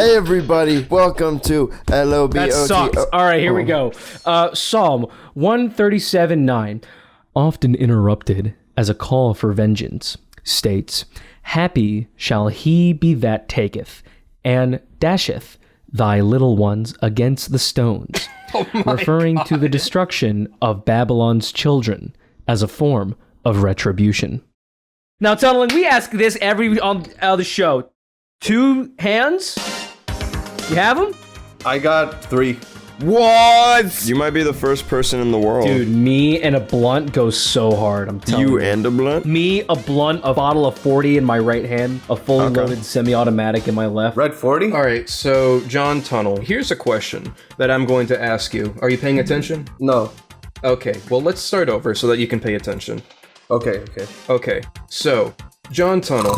Hey everybody, welcome to Lobotocast. That sucks. All right, here we go. Psalm 137:9, often interrupted as a call for vengeance, states, "Happy shall he be that taketh, and dasheth thy little ones against the stones," referring to the destruction of Babylon's children as a form of retribution. Now, Tunneling, we ask this every on the show. 2 hands? You have them? I got 3. What? You might be the first person in the world. Dude, me and a blunt goes so hard, I'm telling you. You and a blunt? Me, a blunt, a bottle of 40 in my right hand, a fully loaded semi-automatic in my left. Red 40? All right, so John Tunnel, here's a question that I'm going to ask you. Are you paying attention? No. Okay, well, let's start over so that you can pay attention. Okay. Okay, so, John Tunnel.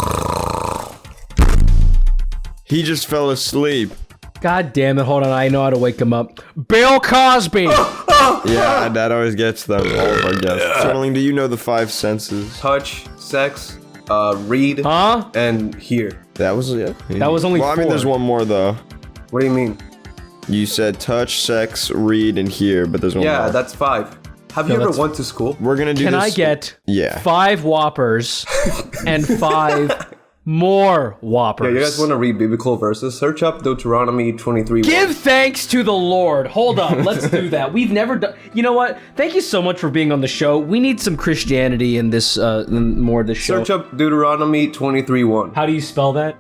He just fell asleep. God damn it, hold on, I know how to wake him up. Bill Cosby! Yeah, that always gets them, all of our guests. Tunneling, do you know the 5 senses? Touch, sex, read, Huh? and hear. That was it? That was only Well, I mean, 4. there's one more, though. What do you mean? You said touch, sex, read, and hear, but there's one more. Yeah, that's 5. Have you ever went to school? We're gonna do Can this. I get Yeah. 5 Whoppers and 5 more Whoppers? Yeah, you guys want to read biblical verses? Search up Deuteronomy 23. Give thanks to the Lord. Hold up, let's do that. We've never done. You know what? Thank you so much for being on the show. We need some Christianity in this, more of this show. Search up Deuteronomy 23:1. How do you spell that?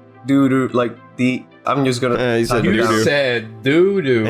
I'm just gonna. He said type it You down. said doo-doo.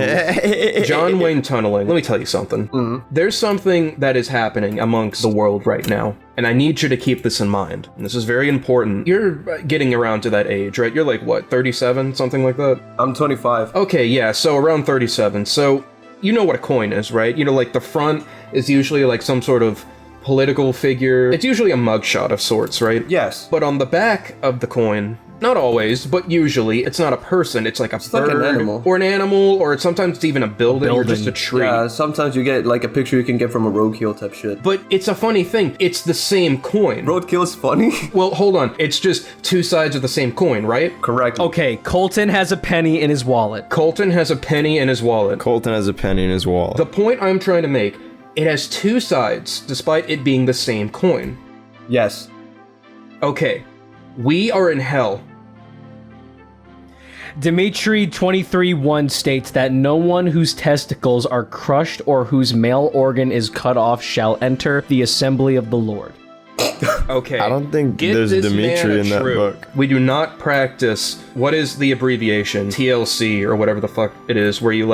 John Wayne Tunneling, let me tell you something. There's something that is happening amongst the world right now, and I need you to keep this in mind. And this is very important. You're getting around to that age, right? You're like, what, 37, something like that? I'm 25. Okay, yeah, so around 37. So, you know what a coin is, right? You know, like the front is usually like some sort of political figure. It's usually a mugshot of sorts, right? Yes. But on the back of the coin, not always, but usually, it's not a person, it's like a bird, like an animal. or an animal, or sometimes it's even a building, or just a tree. Yeah, sometimes you get like a picture you can get from a roadkill type shit. But it's a funny thing, it's the same coin. Roadkill is funny? Well, hold on, it's just 2 sides of the same coin, right? Correct. Okay, Colton has a penny in his wallet. Colton has a penny in his wallet. Colton has a penny in his wallet. The point I'm trying to make, it has 2 sides, despite it being the same coin. Yes. Okay, we are in hell. Dimitri 23:1 states that no one whose testicles are crushed or whose male organ is cut off shall enter the assembly of the Lord. Okay. I don't think Get there's this Dimitri man a in that truth. book. We do not practice, what is the abbreviation? TLC or whatever the fuck it is, where you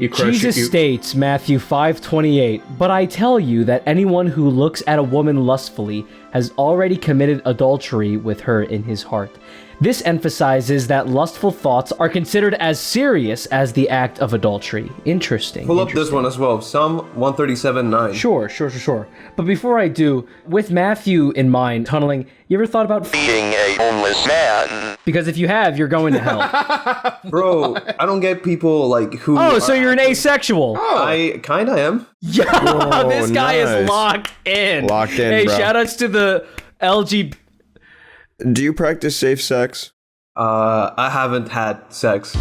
crush Jesus states, Matthew 5:28, "But I tell you that anyone who looks at a woman lustfully has already committed adultery with her in his heart." This emphasizes that lustful thoughts are considered as serious as the act of adultery. Interesting. Pull up this one as well. Psalm 137:9. Sure. But before I do, with Matthew in mind, Tunneling, you ever thought about Being a homeless man. Because if you have, you're going to hell. Bro, I don't get people like who. Oh, so you're an asexual. I kinda am. Yeah, Whoa, this guy is nice. locked in. Locked in, Hey, bro. shoutouts to the LG. Do you practice safe sex? I haven't had sex.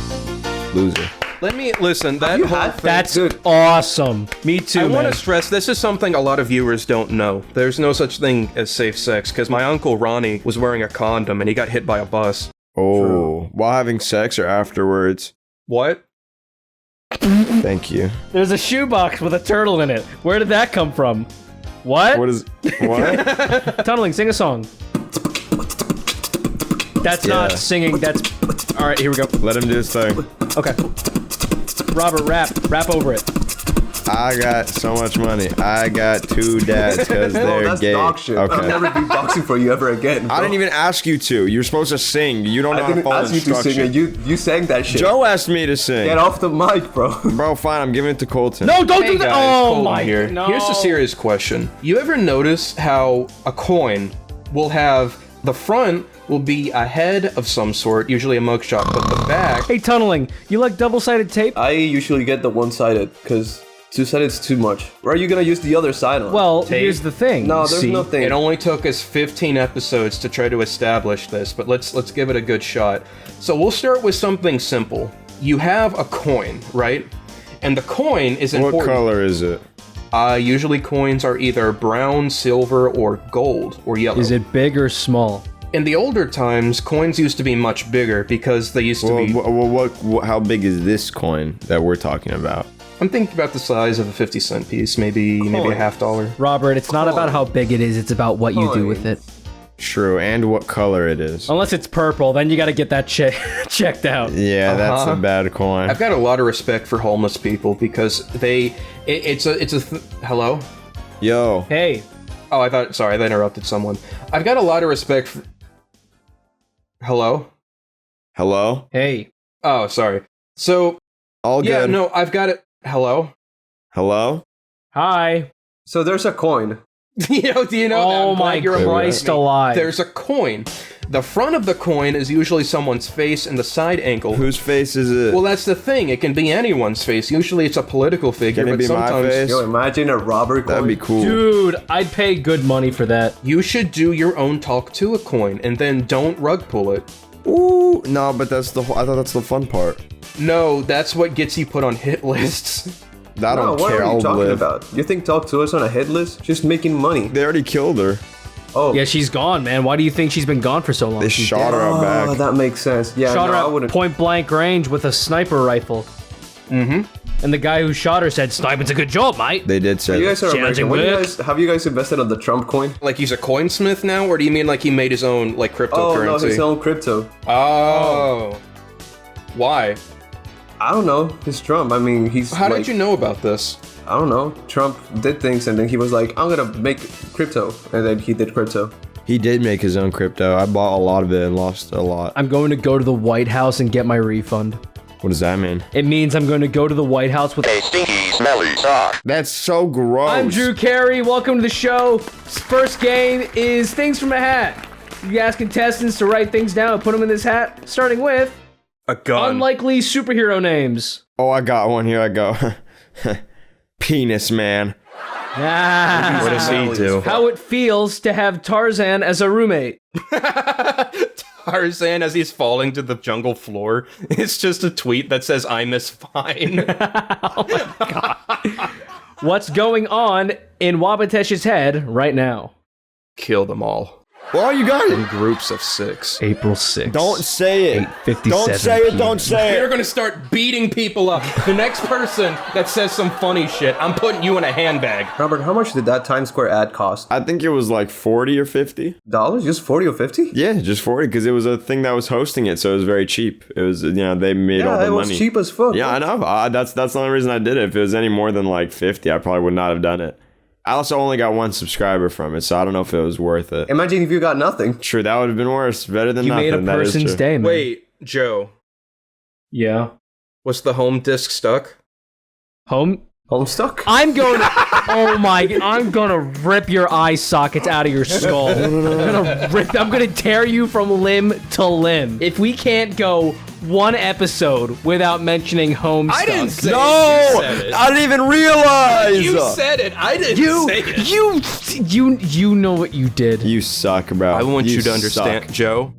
Loser. Let me listen. That You whole had thing- That's Dude. awesome. Me too, I want man. to stress this is something a lot of viewers don't know. There's no such thing as safe sex because my uncle Ronnie was wearing a condom and he got hit by a bus. Oh, while having sex or afterwards? What? Thank you. There's a shoebox with a turtle in it. Where did that come from? What? What is... What? Tunneling, sing a song. That's not Yeah. singing, that's... Alright, here we go. Let him do his thing. Okay. Robert, rap over it. I got so much money. I got 2 dads because Oh, they're that's gay. dog shit. I'll Okay. never be boxing for you ever again. Bro. I didn't even ask you to. You were supposed to sing. You don't know I how to didn't follow ask you to instructions. sing it. You sang that shit. Joe asked me to sing. Get off the mic, bro. Bro, fine. I'm giving it to Colton. No, don't Hey do that! guys, Oh Colton my here. god, no. Here's a serious question. You ever notice how a coin will have the front will be a head of some sort, usually a mugshot, but the back... Hey, Tunneling, you like double-sided tape? I usually get the one-sided because Two-sided is too much. Where are you gonna use the other side on? Well, here's the thing. no, there's see? no thing. It only took us 15 episodes to try to establish this, but let's give it a good shot. So we'll start with something simple. You have a coin, right? And the coin is important. What color is it? Usually coins are either brown, silver, or gold, or yellow. Is it big or small? In the older times, coins used to be much bigger because they used to be... Well, how big is this coin that we're talking about? I'm thinking about the size of a 50-cent piece, maybe a $50. Robert, it's not about how big it is, it's about what you do with it. True, and what color it is. Unless it's purple, then you gotta get that checked out. Yeah, that's a bad coin. I've got a lot of respect for homeless people because hello? Yo. Hey. Oh, sorry, I interrupted someone. I've got a lot of respect for... Hello? Hello? Hey. Oh, sorry. So, All good. yeah, no, I've got it. Hello? Hello? Hi. So there's a coin. Do you know Oh I'm my glad you're Christ reminding me. alive. There's a coin. The front of the coin is usually someone's face and the side ankle. Whose face is it? Well, that's the thing. It can be anyone's face. Usually it's a political figure, Can it but be my sometimes... face? Yo, imagine a robber coin. That'd be cool. Dude, I'd pay good money for that. You should do your own talk to a coin, and then don't rug pull it. Ooh, no, but that's the I thought that's the fun part. No, that's what gets you put on hit lists. I No, don't what care. are you I'll talking live. about? You think Talk to Us on a hit list? Just making money. They already killed her. Oh, Yeah, she's gone, man. Why do you think she's been gone for so long? They She's shot her out oh, back. that makes sense. Yeah, shot no, her I at wouldn't. point blank range with a sniper rifle. Mm-hmm. And the guy who shot her said, "Sniping's a good job, mate." They did say You that. guys are Challenging American. work. Have you guys invested on the Trump coin? Like he's a coinsmith now, or do you mean like he made his own like Oh cryptocurrency? no, his own crypto. Oh. Why? I don't know. It's Trump. I mean, he's. How like, did you know about this? I don't know. Trump did things, and then he was like, "I'm gonna make crypto," and then he did crypto. He did make his own crypto. I bought a lot of it and lost a lot. I'm going to go to the White House and get my refund. What does that mean? It means I'm going to go to the White House with... A stinky, smelly sock. That's so gross. I'm Drew Carey. Welcome to the show. First game is Things from a Hat. You ask contestants to write things down and put them in this hat, starting with A gun. unlikely superhero names. Oh, I got one. Here I go. Penis man. Ah, What does he do? how it feels to have Tarzan as a roommate. Tarzan as he's falling to the jungle floor. It's just a tweet that says "I miss fine." What's going on in Wabitesh's head right now? Kill them all Well, you got in it. groups of 6. April 6th. Don't say it. 8:57 Don't say it. PM. Don't say We're it. gonna start beating people up. The next person that says some funny shit, I'm putting you in a handbag. Robert, how much did that Times Square ad cost? I think it was like 40 or 50. Dollars? Just 40 or 50? Yeah, just 40 because it was a thing that was hosting it, so it was very cheap. It was, they made all Yeah, the it was money. cheap as fuck. Yeah, I know. That's the only reason I did it. If it was any more than like 50, I probably would not have done it. I also only got one subscriber from it, so I don't know if it was worth it. Imagine if you got nothing. True, that would have been worse. Better than You nothing. made a That is person's true. day, man. Wait, Joe, Yeah. was the home disc stuck? Home? Homestuck? I'm going to... Oh my... I'm going to rip your eye sockets out of your skull. I'm going to tear you from limb to limb. If we can't go one episode without mentioning Homestuck. I didn't say No! it. You said it. I didn't even realize! You said it. I didn't say it. You know what you did. You suck, bro. I want you to understand, suck. Joe.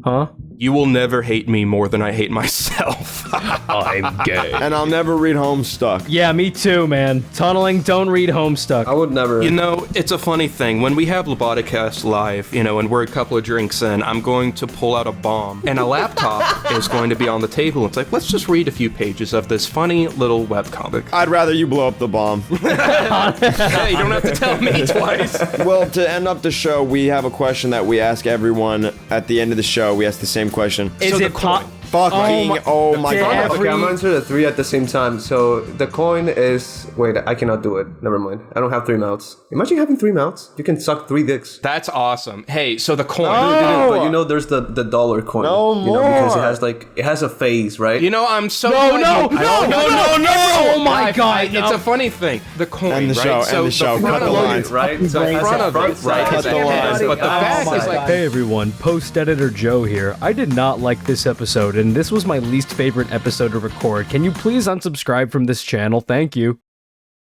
Huh? You will never hate me more than I hate myself. I'm gay. And I'll never read Homestuck. Yeah, me too, man. Tunneling, don't read Homestuck. I would never. You know, it's a funny thing. When we have Lobotocast live, and we're a couple of drinks in, I'm going to pull out a bomb, and a laptop is going to be on the table. It's like, let's just read a few pages of this funny little webcomic. I'd rather you blow up the bomb. Hey, you don't have to tell me twice. Well, to end up the show, we have a question that we ask everyone at the end of the show. We ask the same question. Is So it the coin. Fucking, oh my Did god. Okay, I'm gonna answer the 3 at the same time. So the coin is. Wait, I cannot do it. Never mind. I don't have 3 mouths. Imagine having 3 mouths. You can suck 3 dicks. That's awesome. Hey, so the coin. But you know, there's the dollar coin. No because more. it has a phase, right? You know, I'm so No, glad no. Oh my god. It's a funny thing. The coin, End the right? show, so end the show. front Cut the of lines. right? So it has front a of front it, right? side. It's Cut the everything, lines. but the back is like Hey everyone, post-editor Joe here. I did not like this episode, and this was my least favorite episode to record. Can you please unsubscribe from this channel? Thank you.